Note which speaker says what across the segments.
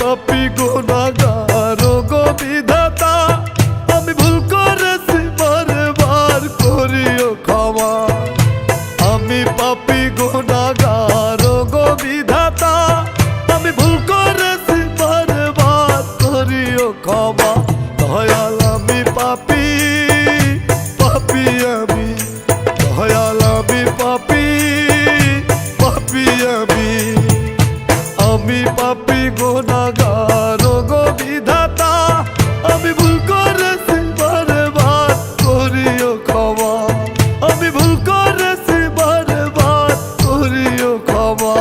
Speaker 1: পাপী গুনাহগার গো বিধাতা, আমি ভুল করেছি বারবার করিও ক্ষমা। আমি পাপী গুনাহগার গো বিধাতা, আমি ভুল করেছি বারবার করিও ক্ষমা। দয়াল আমি পাপী, পাপী আমি, দয়াল আমি পাপী, পাপী আমি পাপী গুনাহগার গো বিধাতা, আমি ভুল করেছি বারবার করিও ক্ষমা। আমি ভুল করেছি বারবার করিও ক্ষমা।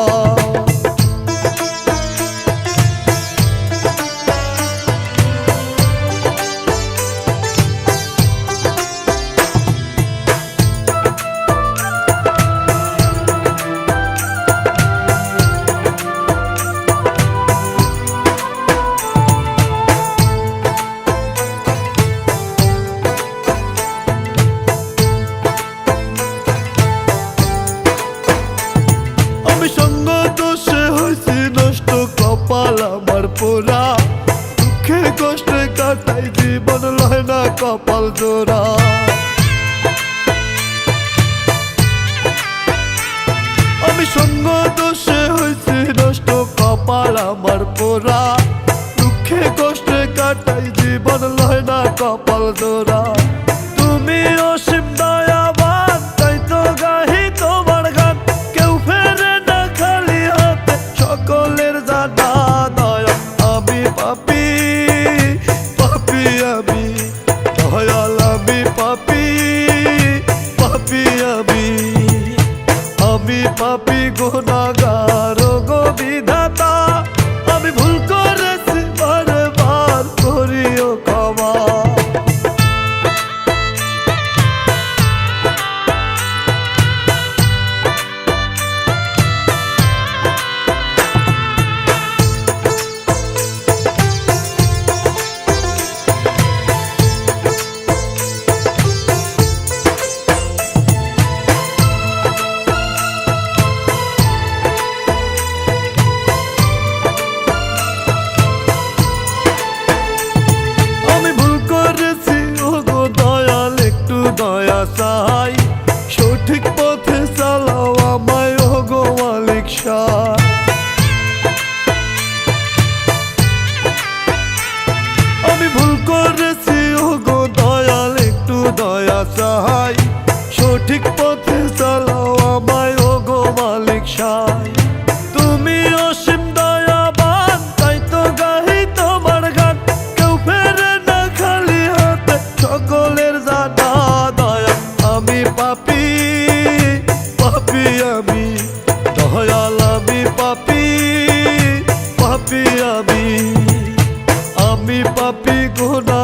Speaker 1: আমি সঙ্গ দোষে হয়েছি নষ্ট, কপাল আমার পোড়া, দুঃখে কষ্টে কাটাই জীবন লয় না কপাল জোড়া। আমি সঙ্গ দোষে হয়েছি নষ্ট, কপাল আমার পোড়া, দুঃখে কষ্টে কাটাই জীবন লয় না কপাল জোড়া। তুমি অসীম দয়াবান, তাই তো গাহি তোমার গান, কেউ ফেরে না খালি হাতে, সকলের জানা দয়া। আমি পাপী, পাপী আমি, দয়াল আমি পাপী, পাপী আমি পাপী গুনাহগার গো বিধাতা, আমি ভুল করেছি বারবার করিও ক্ষমা। দয়া চাই, সঠিক পথে চালাও আমায় ওগো মালিক শাহ। আমি ভুল করেছি ওগো দয়াল, একটু দয়া চাই, সঠিক পথে চালাও আমায় ওগো মালিক শাহ। তুমি অসীম দয়াবান, তাই তো গাহি তোমার গান, কেউ ফেরে না খালি হাতে, সকলের জানা। আমি পাপী, পাপী আমি, দয়াল আমি পাপী, পাপী আমি পাপী গুনাহ